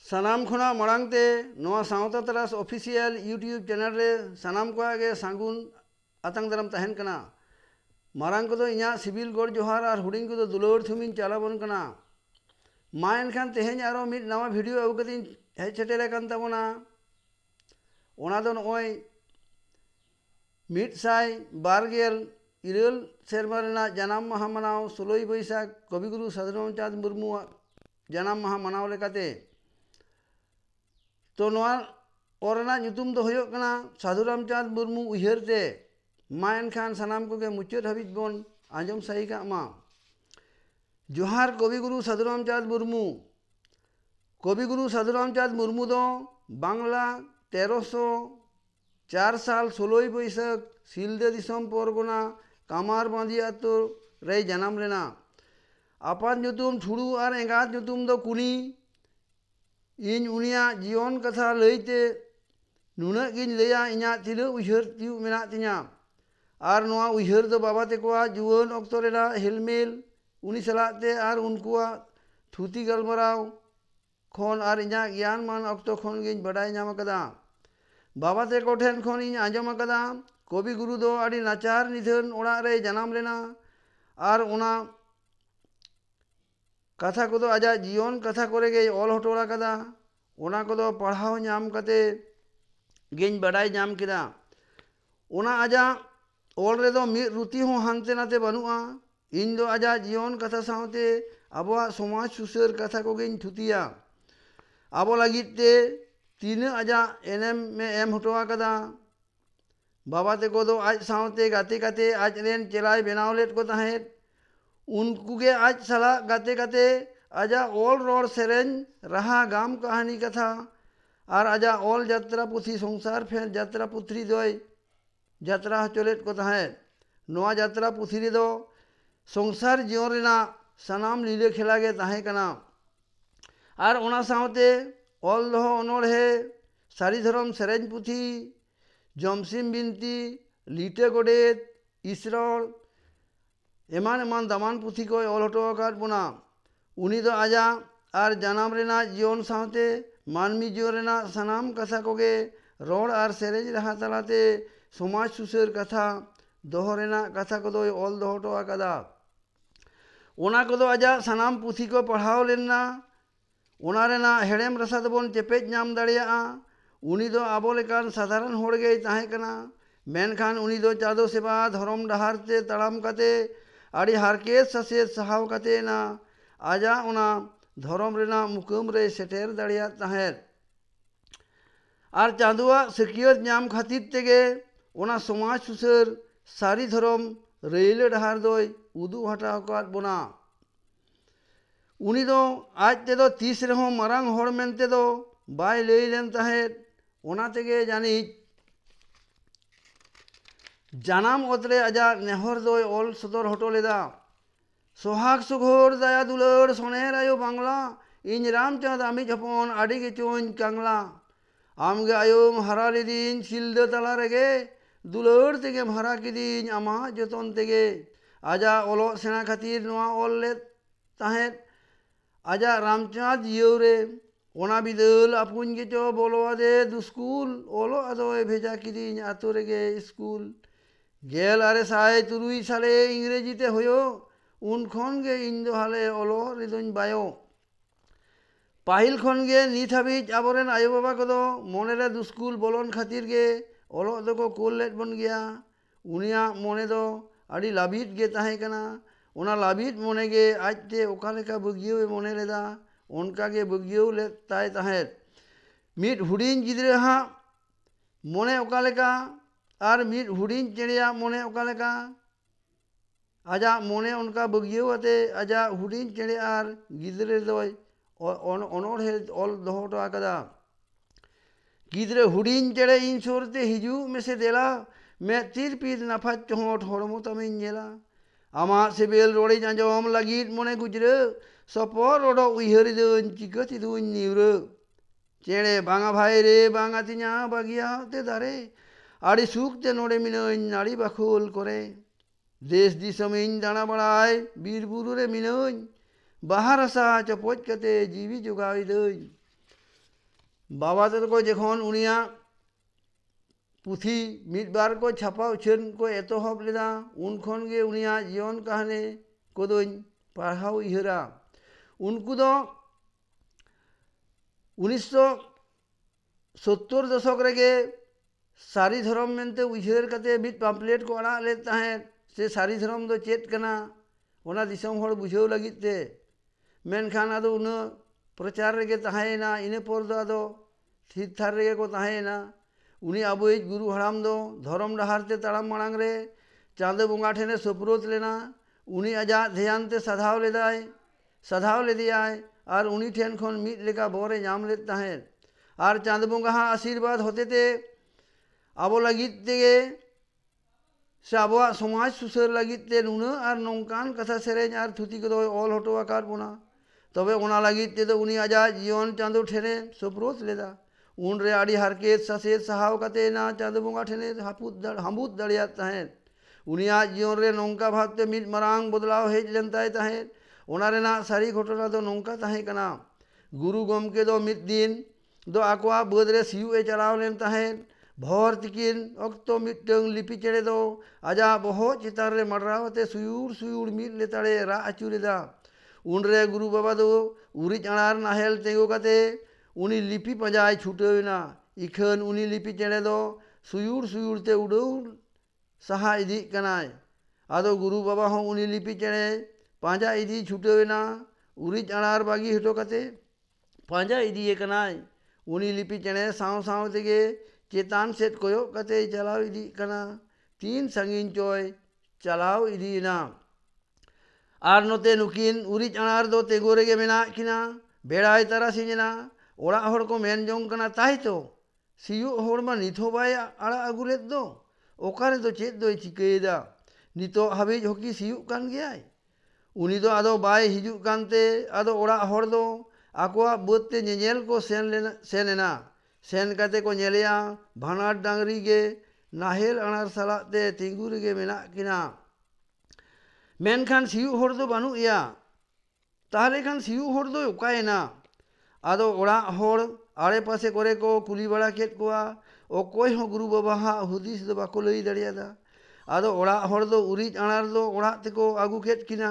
सानाम खुना मांगते नोआ सावता तरास ऑफिशियल यूट्यूब चैनल रे सानाम को आगे सांगुन आतंग दरम तहन कना मारंग को इना सिविल गोड़ जोहार और हुडिंग को दुलोर थुमिन चालाबन कना मा एनखान तेहेन आरो मिड नवा वीडियो अगु कदिन हेज सेटेरे कान ताबोना ओना दो नय मिड साय बारगेल इरेल सेरमा रेना जानाम माहा मनाव 16 बैसाख कविगुरु साधुरामचाँद मुर्मू जानाम माहा मनाव लेकाते तो नोआ ओरना ᱧᱩᱛᱩᱢ दो होयो कना साधुरामचाँद मुर्मू उयहरते मा एनखान सानाम को मुचाद हाबिज बन आंजम सही का मा जोहार कविगुरु साधुरामचाँद मुर्मू दो बांग्ला 1304 साल 16 बैसाख सिलदे दिसम परगना कामार बांधी आतो रे जनाम लेना आपात ᱧᱩᱛᱩᱢ ठुड़ू और एंगात ᱧᱩᱛᱩᱢ दो कुनी इन उनिया जीवन कथा लईते नुना गिन लैया इना तिना उयहर तिउ मेना तिना और नोआ उयहर दो बाबा तेकोआ जुवन अक्तो रेना हेलमेल उनी सलाते और उनकुआ थुती गलमराव खन और इना ज्ञान मान अक्तो खन गिन बडाय नाम कदा बाबा तेको ठेन खन इन आंजम कदा कवि गुरु दो आड़ी नाचार निधन ओड़ा रे जनाम लेना और उना कथा को आजा जीवन कथा करे गे ऑल हटोड़ा कदा ओना को पढ़ाव नाम कते गिन बडाय नाम केदा ओना आजा ऑल रे दो मिद रुति हो हानते नाते बनुआ इन दो आजा जीवन कथा सावते आबोआ समाज सुसर कथा को गिन थुतिया आबो लागिते तीन आजा एनएम में एम हटोआ कदा बाबा तेको दो आज सावते गाते गाते आज रेन चेलाय बेनाव लेट को ताहेत उनकुगे आज सला गाते गाते आजा ऑल रोड सेरेन रहा गाम कहानी कथा और आजा ऑल यात्रा पुथी संसार फेर यात्रा पुथरी दोय यात्रा चलेत को ताहेत नोआ यात्रा पुथी रे दो संसार जीवन रेना सनाम लीले खेला गे ताहे कना और ओना सावते ऑल दो अनोड़े सारी धरम सेरेन पुथी जमसिम बिनती लीटे गोडेत इसरड़ एमान एमान दामान पुथी को ऑल हटो आकाद बोना उनी दो आजा और जानाम रेना जीवन सावते मानवी जीवन रेना सनाम कथा कोगे रोड और सेरेज रहा तलाते समाज सुसर कथा दोह रेना कथा को ऑल दो हटो आकादा ओना को आजा सनाम पुथी को पढ़ाव लेना ओना रेना हेड़ेम रसा दबन चेपेज नाम दाड़िया उनी दो आबो लेकान साधारण होड़गे ताहे कना मेनखान उनी दो चादो सेवा धर्म डहार ते तड़ाम कते आड़ी हारकेत ससेत सहाव कते ना आजा ओना धर्म रेना मुकाम रे सेटेर दाड़िया ताहेत और चांदुआ सकियत नाम खातिर तेगे ओना समाज सुसर सारी धर्म रेले डहार दोय उदू हटाव काद बोना उनी दो आज ते दो तीस रेहो मारांग होड़ मेनते दो बाय लई लेन ताहेत ओना तेगे जानी जानाम ओतरे आजा नेहर दोय ऑल सदर हटो लेदा सोहाग सुघोर दया दुलर सोनेर आयो बांगला इन रामचंद आमिज हपन आड़ी के चोन कांगला आमगे आयोम हरा लेदिन सिलदे तला रेगे दुलर तेगे हरा किदिन आमा जतन तेगे आजा ओलो सेना खातिर नोआ ऑल ले ताहेत आजा रामचंद जियोरे ओना बिदल आपुन के चो बोलो आदे दुस्कूल ओलो आदोय भेजा किदिन आतो रेगे स्कूल गेल आरे साय तुरुई साले इंग्रेजीते होयो उन खन गे इन दो हाले ओलो रिदुन बायो पाहिल खन गे नित हाबिज आबोरेन आयो बाबा को दो मोने रे दुस्कूल बोलन खातिर गे ओलो दो को कोल लेट बन गया उनिया मोने दो आड़ी लाबित गे ताहे कना ओना लाबित मोने गे आजते ओका लेका बगियो मोने लेदा उनका गे बगियो ले ताय ताहेत मिट हुडिन गिदरे हा मोने ओका लेका और मिट हुडिन चेड़िया मोने ओका लेका आजा मोने उनका बगियो आते आजा हुडिन चेड़े और गिदरे दोय अनोड़े ऑल दोहटो आकदा गिदरे हुडिन चेड़े इन सोरते हिजू मेसे देला मैं तीर पीर नाफाज चोहट हड़मो तमिन नेला आमा सेबेल रोड़ी आंजम लागिद मोने गुजरे सपर रोडो उयहर दोन चिकति दुन निउरो चेड़े बांगा भाई रे बांगा तिना बागिया ते दारे आड़ी सुखते नोड़े मिनन नाड़ी बाखुल करे देश दिसमिन दाना बड़ाय बीर बुरु रे मिनन बाहर आसा चपोज कते जीवी जोगाई दई बाबा तको जखन उनिया पुथी मिद बार को छापा उछन को एतोहब लेदा उन खन गे उनिया जीवन कहानी को दोñ पढ़ाव इहरा उनको दो 1970 दशक रेगे सारी धर्म मेनते उइहर कते मिद पाम्पलेट को अड़ा ले ताहें से सारी धर्म दो चेत कना ओना दिसम हर बुझाव लगित ते मेनखान आदो उन प्रचार रेगे ताहेना इने पर दो आदो थिर रेगे को ताहेना उनी आबोई गुरु हराम दो धर्म डहारते ताड़ाम मांग रे चांदो बंगा ठेने सप्रोत लेना उनी आजा ध्यान ते सधाव ले दियाय और उनी ठेन खन मिद लेका बोरे नाम लेत ताहें और चांद बंगा आशीर्वाद होते ते आबो लगित तेगे से आबोआ समाज सुसर लगित ते नुना और नौकान कथा सेरेñ और थुती को ऑल हटो आकार बोना तबे ओना लगित ते तो उनी आजा जीवन चांदो ठेने सप्रोत लेदा उन रे आड़ी हरकेत ससेत सहाव कते ना चांद बंगा ठेने हामुद दड़िया ताहें उनिया जीवन रे नौका भावते मिद मरांग बदलाव हेज लेनताय ताहें ओना रेना सारी घटना दो नौका ताहें कना गुरु गमके दो मिद दिन दो आकवा बद रे सियु ए चलाव लेन ताहें भर तिकिन अक्तो मिटंग लिपि चेड़े दो आजा बहो चितार रे मडरावते सुयूर सुयूर मिद लेताड़े रा अचुरेदा उन रे गुरु बाबा दो उरी अणार नाहेल तेंगो कते उनी लिपि पंजाय छूटेना इखन उनी लिपि चेड़े दो सुयूर सुयूर ते उड़ौर सहा इदी कनाय आदो गुरु बाबा हो उनी लिपि चेड़े पांजा इदी छूटेना उरी अणार बागी हटो कते पांजा इदी कनाय उनी लिपि चेड़े साव साव तेगे चेतान सेट कोयो कते चलाव इदी कना तीन संगीन चोय चलाव इदी ना और नोते नुकिन उरी अणार दो तेगो रेगे मेना किना बेड़ाय तारासिना ओड़ा हड़ को मेन जोंग कना ताई तो सियु हड़ मा निथो बाय आड़ा अगुलेत दो ओकारे तो चेत दो चिकेदा नितो हाबिज हकी सियु कान गयाय उनी दो आदो बाय हिजु कानते आदो ओड़ा हड़ दो आकोआ बते नेल को सेनेना सेन कते को नेलिया भानार डांगरी गे नाहेल अणार सलाते तिंगुर गे मेना किना मेनखान सियु हड़ दो बानु या ताहले खान सियु हड़ दो उकायना आदो ओड़ा हड़ आड़े पासे करे को कुली बड़ा केत कोआ ओकोय हो गुरु बाबा हा हुदिस दो बाको लई दड़ियादा आदो ओड़ा हड़ दो उरिज अणार दो ओड़ा तेको आगु केत किना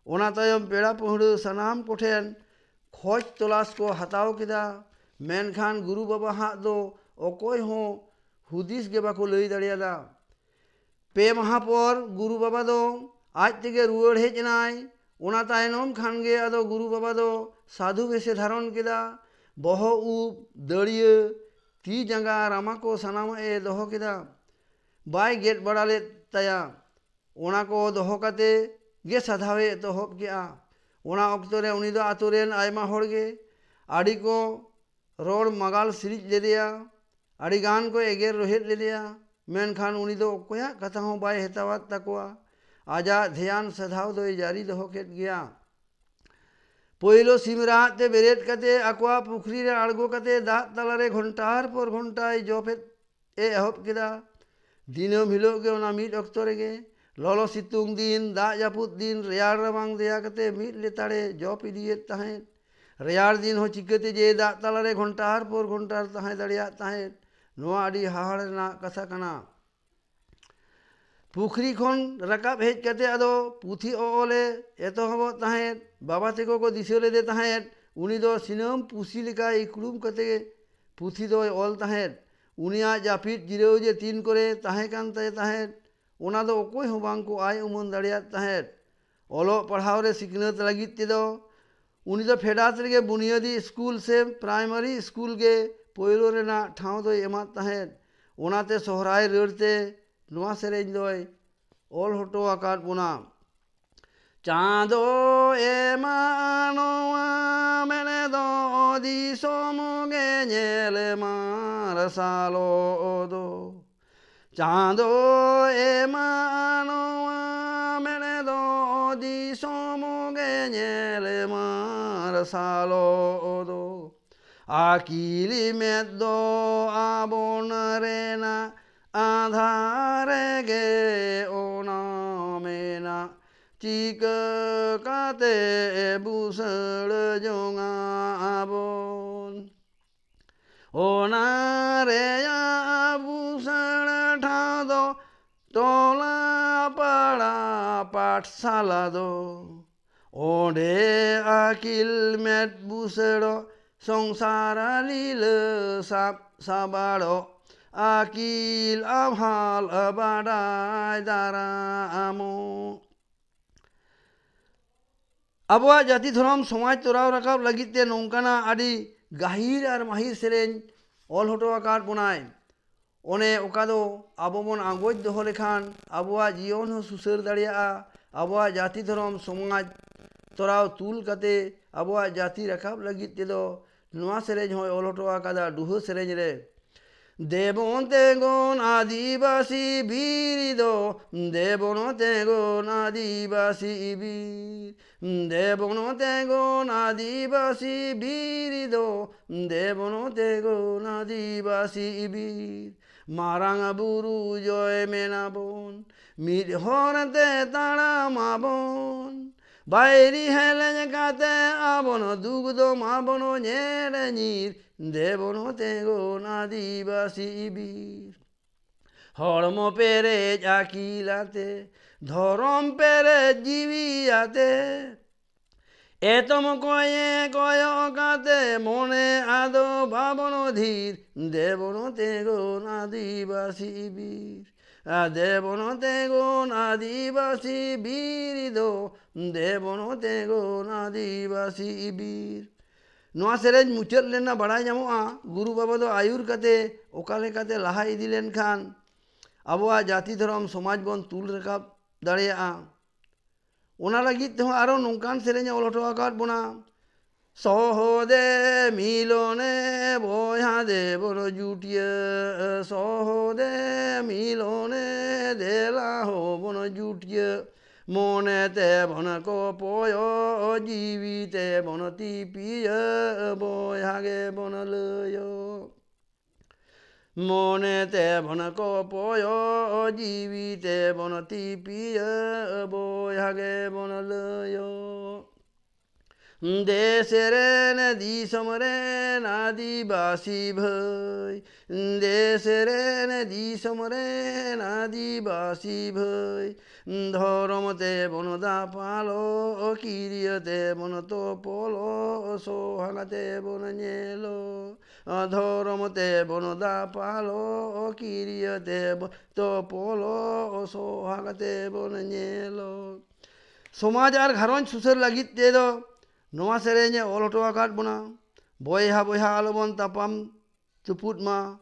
ओना तायम पेड़ा पहुड़ सनाम कोठेन खोज तलाश को हताव किदा मेनखान गुरु बाबा हा दो ओकोय हो हुदिस गे बाको लई दड़ियादा पे माहा पर गुरु बाबा दो आज तेगे रुआड़ हेजनाय ओना तायनम खान गे आदो गुरु बाबा दो साधु वेशे धारण किदा बहो उब दड़िया ती जंगा रामा को सनामा ए दोहो किदा बाय गेट बड़ा ले तया ओना को दोहो कते गे सधावे एतोहब किया ओना अक्तो रे उनी दो आतो रेन आयमा हड़ गे आड़ी को रोड मगाल सिरिज ले दिया आड़ी गान को एगेर रोहित ले दिया मेनखान उनी दो कोया कथा हो बाय हेतावात तकवा आजा ध्यान सधाव दो जारी दोहो केत गया पहिलो सिमरात ते बेरेट कते आकवा पुखरी रे आड़गो कते दाग तलारे घंटार पर घंटाय जपेत ए एहब किदा दिनम हिलो गे ओना मिद अक्तो रेगे ललो सितुंग दिन दाग जापुत दिन रेयार रबांग देया कते मिद लेताड़े जप इदियेत ताहें रेयार दिन हो चिकते जे दाग तलारे घंटार पर घंटार ताहें दड़िया ताहें नोआ आड़ी हाहाड़ ना कथा कना पुखरी खन रकाब हेज कते आदो पुथी ओले एतोहब ताहें बाबा तेको को दिसो लेदे ताहें उनी दो सिनम पुसी लेका इकुड़ुम कते पुथी दो ऑल ताहें उनिया जापित जिरेव जे तीन करे ताहें कान ताहें ओना दो ओकोय हो बांग को आय उमन दड़िया ताहें ओलो पढ़ाव रे सिखनत लगित ते दो उनी दो फेडात रेगे बुनियादी स्कूल से प्राइमरी स्कूल गे पोयलो रेना ठाव दो एमा ताहें ओनाते सोहराय रड़ते नोआ सेरेñ दोय ऑल हटो आकार बुना चाँदो एमानोआ मेने दो दिसोमुगे नेले मारसालो दो चाँदो एमानोआ मेने दो दिसोमुगे नेले मारसालो दो आकिली में दो आबोन रेना आधारे गे ओना मेना चिक काते बुसड़ जोंगा आबोन ona re busana tha do tola para pathsala do onde akil met busero songsara lila sabaro akil abhal abadai daramo abuah jati dhorom somaj torau rakab lagit te nongkana adi gahir ar mahir sereny ol hoto akad bonai one oka do abo bon angoj doho lekhan abuah jiyon ho susar daᱲᱮᱭᱟᱜᱼᱟ abuah jati dhorom somaj torau tul kate abuah jati rakab lagit tedo noa sereny hoy ol hoto akada duho sereny re দেবন তেগন আদিবাসী বীর দেবন তেগন আদিবাসী বীর দেবন তেগন আদিবাসী বীর দেবন তেগন আদিবাসী বীর Marang Bru জয় মেনাবন মির হরতে তাড়া মাবন বাইরি হেলে কাতে আবন দুগ্ধ মাবন ñere ñির দেবন তেগন আদিবাসী বীর হরম পেরে আকিলাতে ধরম পেরে জীবিয়াতে এতম কয়ে কয় কাতে মনে আদো ভাবন ধীর দেবন তেগন আদিবাসী বীর দেবন তেগন আদিবাসী বীর দেবন তেগন আদিবাসী বীর নোয়া সেরেঞ্জ মুচাদ লেনা বাড়াই ñamoᱜᱼᱟ গুরু বাবা দো আয়ুর কাতে ওকা লেকাতে লাহা ইদি লেনখান আবুয়া জাতি ধরম সমাজ বন তুল Rakab দাᱲᱮᱭᱟᱜᱼᱟ ona lagit te aro nongkan sereny ol hoto akad bona সহদে মিলনে বয়া দেবন জুটিয়ে সহদে মিলনে দেলা হবন জুটিয়ে মনেতে বন কপয় জীবিতে বন তিপিয়ে বয়াগে বন লয় মনেতে বন কপয় জীবিতে বন তিপিয়ে বয়াগে বন লয় দেশেরেন দিসমরেন আদিবাসী ভৈ দেশেরেন দিসমরেন আদিবাসী ভৈ ধরমতে বনদা পালো কিরিয়তে বন তো পলো সোহাগাতে বন ñেলো ধরমতে বনদা পালো কিরিয়তে তো পলো সোহাগাতে বন ñেলো সমাজ আর ঘারঞ্জ সুসের লাগিত তেদো নোয়া সেরেñe ol hoto akad bona boyha boyha alobon tapam tuput ma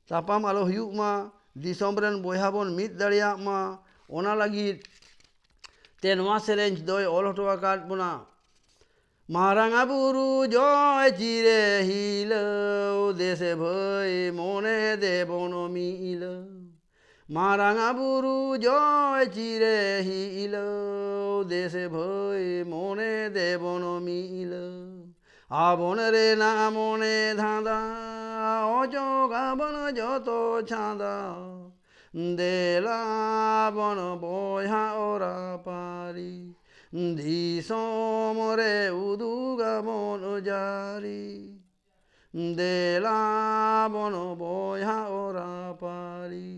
tapam alo huyuk ma disom ren boyha bon mit daᱲᱮᱭᱟᱜ ma ona lagit te noa sereñ doy ol hoto akad bona maranga buru joy chire hilo dese bhoi mone debon milo Marang Buru জয় চিরে হিল দেশে ভৈ মনে দেবন মিল আবন রে না মনে ধাঁদা অজগাবন যত ছাঁদা দেলাবন বয়া ওরা পারি দিসমরে উদুগাবন জারি দেলাবন বয়া ওরা পারি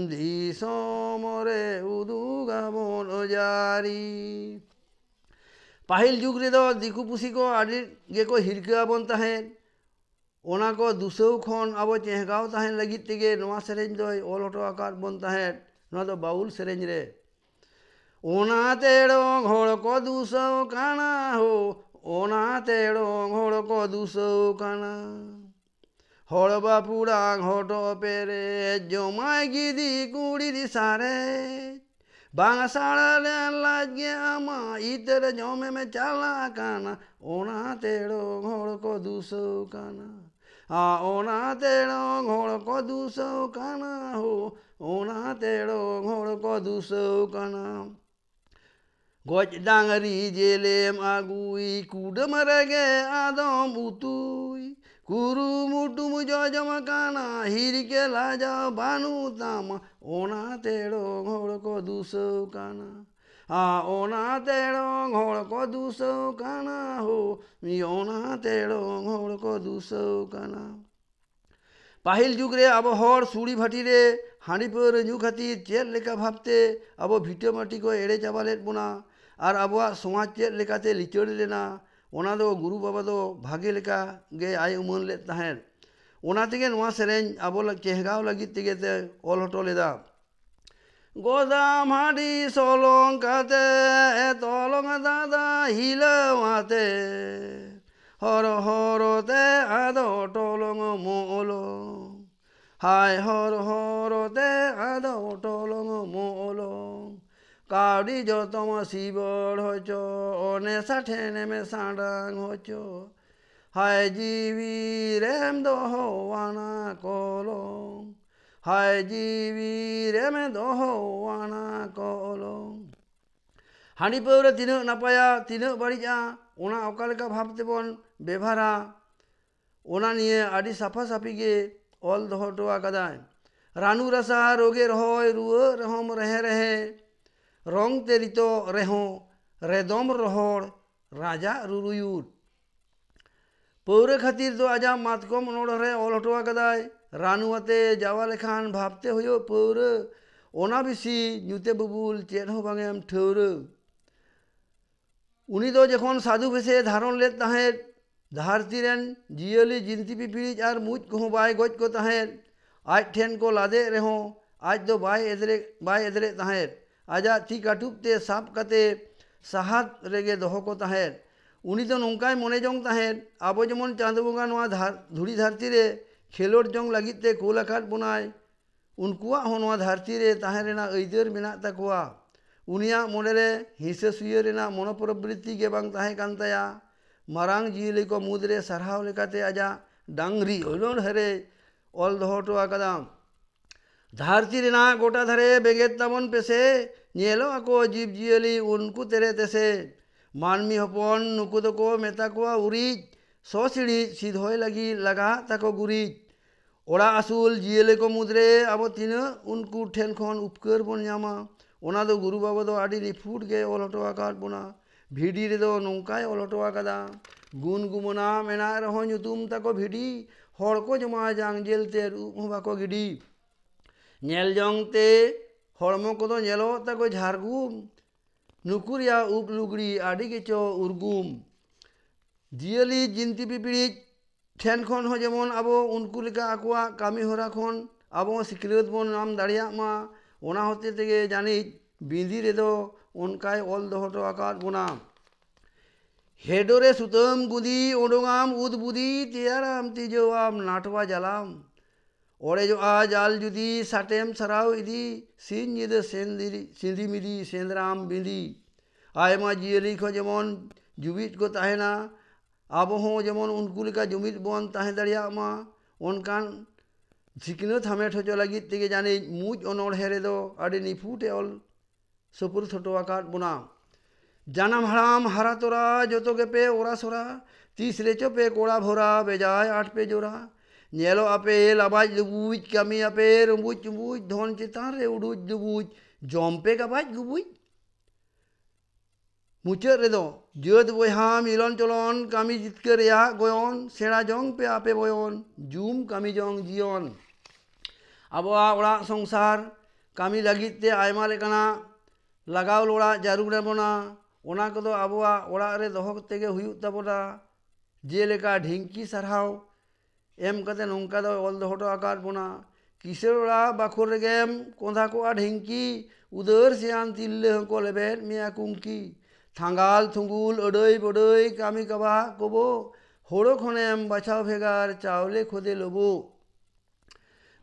দিসমরে উদুগাবন জারি পাহিল যুগ রেদো দিকু পুসি को আডি গেকো হিরকাবন তাহেন ওনা को দুসৌ খন আবো চেহগাও তাহেন লাগিত তেগে নোয়া সেরেñ দই ol hoto akad bon tahen নোয়া দো বাউল সেরেñ রে ওনা তেড়ো ঘোড় को দুসৌ কানা হো ওনা তেড়ো ঘোড় को দুসৌ কানা হর বাপুরা ঘট পেরে জমাই গিদি কুড়ির সারে বাংলা সাড়ালে লাগে আমা ইতর জমে মে চালা কানা ওনা তেড়ো ঘোড় को দুসৌ কানা ওনা তেড়ো ঘোড় को দুসৌ কানা হো ওনা তেড়ো ঘোড় को দুসৌ কানা গজ ডাঙরি জেলেম আগুই কুডম রেগে আদম উতুই কুরু মুটুম জজম কানা হিরকে লাজা বানু তাম ওনা তেড়ো ঘোড় को দুসৌ কানা ওনা তেড়ো ঘোড় को দুসৌ কানা হো ওনা তেড়ো ঘোড় को দুসৌ কানা पाहिल जुग रे अब हर सुड़ी भाटी रे हांडी पावर ᱧᱩ खातिर चेद लेका भाबते अब भिटा माटी को एड़े चाबा लेद बोना और अब समाज चेद लेकाते लिचड़ लेना ओना दो गुरु बाबा दो भागे लेका गे आय उमन लेद ताहेन ओना तेगे नोआ सेरेंज अब चेहगाव लगी तेगे ते ऑल हटो लेदा गोदाम हाडी सोलों काते तोलों दादा हिलवाते हर हरते आदो टोलों मोलो हाय हर हरते आदो टोलों मोलो कावड़ी जो तुम सीबड़ होचो ओने साठेने में सांडांग होचो हाय जीवी रेम दो होवाना कोलो हाय जीवी रेम दो होवाना कोलो हांडी पावरा तीना नापाया तीना बाड़िजा ओना ओका लेका भाव तेबन बेभारा ओना निये आडी साफा साफी गे ऑल दोहो हटो आकादाय रानू रसा रोगे रहोय रुआ रहम रहे रहे रंग तेरितो रेहो रेदम रहोड़ राजा रुरुयुर पौरे खातिर दो आजा मातकम नोड़े ऑल हटो आकादाय रानू आते जावा लेखान भाबते हुयो पौरे ओना बिसी ᱧᱩते बबुल चेद हो बांगेम ठौरे उनी दो जखन साधु भेसे धारण लेद ताहेद धारती रेन जियली जिंती पिपिड़ी और मुझ को बाय गज को ताहेद आज ठेन को लादे रेहो आज दो बाय एदरे ताहेद आजा ती काटुबते साब काते साहात रेगे दोहो को ताहेद उनी तो नौकाय मने जोंग ताहेद आबो जेमन चांद बोंगा नोआ धुड़ी धारती रे खेलोड जोंग लागिते कोल आकाद बोनाय उनकुआ हो नोआ धारती रे ताहे रेना अइदार मेना ताकोआ उनिया मोनेरे हिंसा सुया रेना मनोप्रवृत्ति के बांग ताहे कान ताया मारांग जियली को मुद्रे सरहाव लेकाते आजा डांगरी ओलोन हरे ऑल दोहो हटो आकादा धारती रेना गोटा धरे बेगेत ताबन पेसे नेलो आको जीव जियली उनको तेरे तेसे मानमी हपन नुकु दको मेता को उरिज सो सीढ़ी सीधोय लगी लगा ताको गुरिज ओड़ा आसुल जियले को मुद्रे अब तीना उनको ठेन खन उपकर बन ᱧᱟᱢᱟ ओना दो गुरु बाबा दो आडी निफुट गे ऑल हटो आकाद बोना भिडी रे दो नौकाय ऑल हटो आकादा गुन गुमना मेना रहो ᱧᱩᱛᱩᱢ ताको भिडी हर को जमा जांग जेलते रूप हो बाको गिडी नेल जोंगते हड़मो को दो नेलो ताको झारगुम नुकुरिया उप लुगड़ी आडी गेचो उर्गुम जियली जिंती पिपिड़ी ठेन खन हो जेमन आबो उनको लेका आकोआ कामी होरा खन आबो सिकरियत बन नाम दाड़िया मा ओना होते तेगे जानी बिंदी रे दो उनकाय ऑल दोहो हटो आकाद बोना हेडोरे सुतम गुदी ओडोंगाम उदबुदी तियाराम तिजोआम नाटवा जालाम ओड़े जो आ जाल जुदी साटेम सराव इदी सिन निद सिंदी मिदी सेंद्राम बिंदी आयमा जियली को जेमन जुबित को ताहेना आबो हो जेमन उनको लेका जुमित बन ताहे दाड़िया मा उनकान सिकनत हामेट होचो लगी तेगे जाने मुझ अनोड़े रे दो आडी निफुटे ऑल सपुर हटो आकाद बोना जानाम हराम हरा तोरा जोतो गेपे ओरा सोरा तीस रेचो पे कोड़ा भोरा बेजाय 8 पे जोरा नेलो आपे लाबाज लुबुज कामी आपे रंबुज चुबुज धन चितान रे उडुज दुबुज जम्पे गाबाज गुबुज मुचाद रे दो जद बयहा मिलन चलन कामी जितकर या गयन सेड़ा जोंग पे आपे बयन जुम कामी जोंग जियन आबोआ ओड़ा संसार कामी लगिते आयमा लेकाना लगाव लोड़ा जारुड़ बोना ओना को दो आबोआ ओड़ा रे दोहो तेगे हुयुग ताबोना जेलेका ढिंकी सरहाव एम कते नौका दो ऑल दोहो हटो आकाद बोना किसेर ओड़ा बाखुर रेगेम कोंधा को ढिंकी उदर सियान तिल्ले को लेबेर मिया कुंकी थांगाल थुंगुल अडई बडई कामी काबा कोबो होड़ो खनेम बाछाव भेगार चावले खोदे लोबो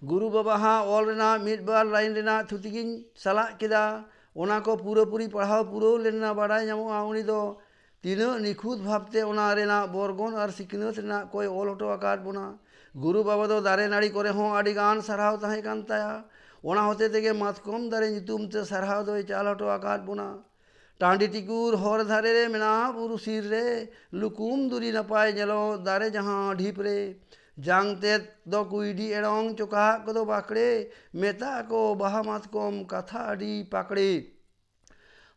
गुरु बाबा हाँ ऑल रेना मिड बार लाइन रेना थुतिगिन सला केदा ओना को पूरी पढ़ाव पूरा लेना बाड़ाय ᱧᱟᱢᱚᱜᱼᱟ उनी दो तीना निखुत भावते ओना रेना बरगन और सिकनत रेना कोई ऑल हटो आकाद बोना गुरु बाबा दो दारे नाड़ी करे हों आडी गान सरहाव ताहे कान ताया ओना होते तेगे मातकम दारे ᱧᱩᱛᱩᱢ ते सरहाव दो चाल हटो आकाद बोना टांडी टिकुर हर धारे रे मेना बुरु सिर रे लुकुम दुरी नपाय नेलो दारे जहां ढीप रे जांगते दो कुईडी एड़ोंग चोका को दो बाकड़े मेता को बाहा मातकम कथा आडी पाकड़े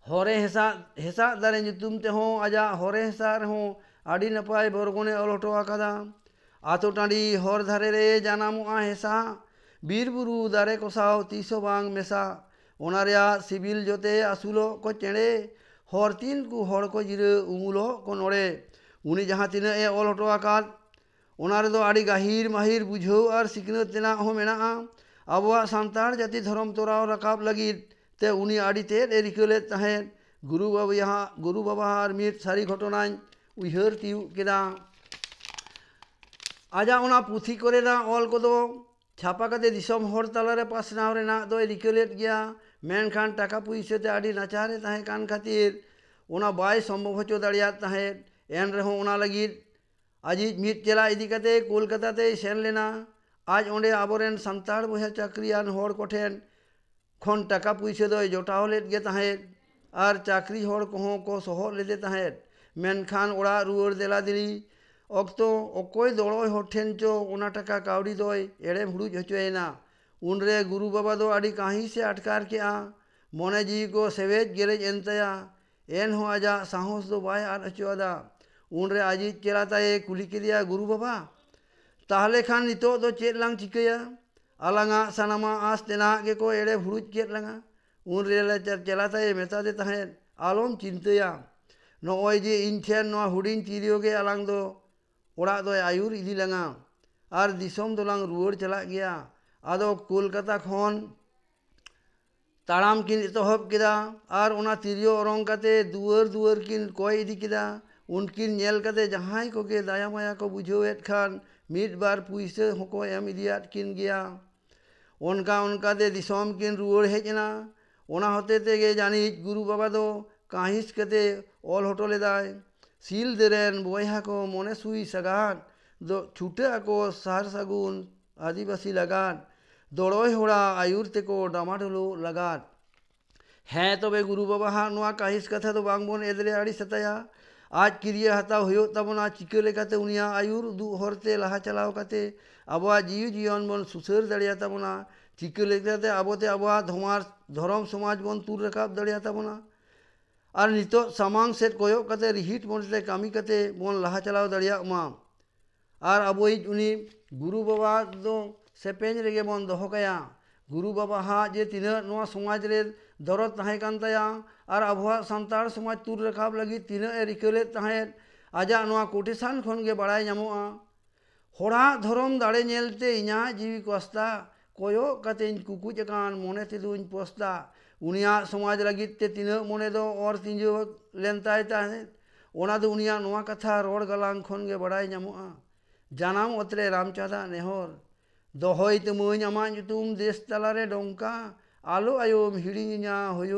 हरे हेसा दारे ᱧᱩᱛᱩᱢ ते हों आजा हरे हेसा रे हों आडी नपाय बरगोने ऑल हटो आकादा आतो टाँडी हर धारे रे जानामोआ हेसा बीर बुरु दारे कोसाव तीसो बांग मेसा ओना रेया सिबिल जोते आसुलो को चेड़े हर तीन को हर को जिरे उमुलो को नोड़े उनी जहाँ तीन ए ऑल हटो आकाद ओना रे दो आड़ी गाहिर माहिर बुझो और सिकनत तेना हो मेना आबुआ सांतार जाति धर्म तोराव रकाब लगिद ते उनी आड़ी तेद ए रिकले तहें गुरु बाबा और मीत सारी घटनाएं उयहर तिउ केदा आजा ओना पुथी करे ना ऑल को दो छापा कते दिसम हर तलारे पासनाव रेना दो रिकलेट गया मेनखान टाका पुइसे ते आड़ी नाचारे तहें कान खातिर ओना बाय सम्भव होचो दाड़ियात तहें एन रहो ओना लगिद आजिज मीत चेला इदी कते कोलकाता ते सेन लेना आज ओंडे आबोरेन सांतार बया चाकरियान हर कोठेन खन टाका पुइसे दो जोटाव लेद गे तहें और चाकरी हर कोहों को सोहो लेदे तहें मेनखान ओड़ा रुआर देला दिली अक्तो अकोय दड़ोय हर ठेन चो ओना टाका कावड़ी दोय एड़े हुड़ुज होचोयना उनरे गुरु बाबा दो आड़ी काही से अटकार केआ मने जीवी को सेवेज गेरेज एनतया एन हो आजा साहस दो बाय आर हचोदा उनरे आजिज चेलाताए कुली केदिया गुरु बाबा ताहले खान नितो दो चेद लांग चिकया आलांगा सानामा आस तेना के को एड़े हुड़ुज केद लांगा उनरे चेलाताए मेता दे तहें आलोम चिंतया नोय जे इन ठेन नो हुडिन तिरियो के आलांग दो ओड़ा दो आयुर इदी लांगा और दिसोम दोलांग रुआर चला गया आदो कोलकाता खन ताड़ाम किन एतहब केदा और ओना तिरियो ओरंग काते दुआर दुआर किन कोय इदी केदा उनकिन नेल कते जहां को के दाया माया को बुझोएत खान मिद बार पुइसे होको एम इदियात किन गया उनका उनका दे दिसोम किन रुआर हेजना ओना होते ते गे जानी गुरु बाबा दो काहिस कते ऑल होटो लेदाय सील देरेन बयहा को मने सुई सगान दो छुटे को सार सागुन आदिवासी लगान दड़ोय होड़ा आयुर ते को डामाडोलो लगान हैं तबे गुरु बाबा हा नोआ काहिस कथा दो बांगबोन एदरे आड़ी सताया आज क्रिया हताव हुयो तबना चिके लेकाते उनिया आयुर दु हरते लहा चलाव काते आबोआ जीव जीवन बन सुसर दाड़िया तबना चिके लेकाते आबोते आबोआ धमार धर्म समाज बन तुर रकाब दाड़िया तबना और नितो सामांग सेट कोयो कते रिहिट मनते कामी कते बन लहा चलाव दाड़िया मा और आबोई उनी गुरु बाबा दो सेपेंज रेगे बन दोहो काया गुरु बाबा हा जे तिना नोआ समाज रे दरद तहां कान ताया और आबोआ सांतार समाज तुर रकाब लगी तिना ए रिकले तहां आजा नोआ कोटेशन खन गे बाड़ाय ᱧᱟᱢᱚᱜᱼᱟ होड़ा धर्म दाड़े नेलते इना जीवी कस्ता कोयो कते कुकुज कान मोने तिदुन पोस्ता उनिया समाज लगी ते तिना मोने दो और तिंजो लेनताय ताहे ओना दो उनिया नोआ कथा रोड गलांग खन गे बाड़ाय ᱧᱟᱢᱚᱜᱼᱟ जानाम अत्रे रामचादा नेहर दोहय तमोñ आमा nyutum देश तलारे डोंका आलो आयोम हिड़िङा होयो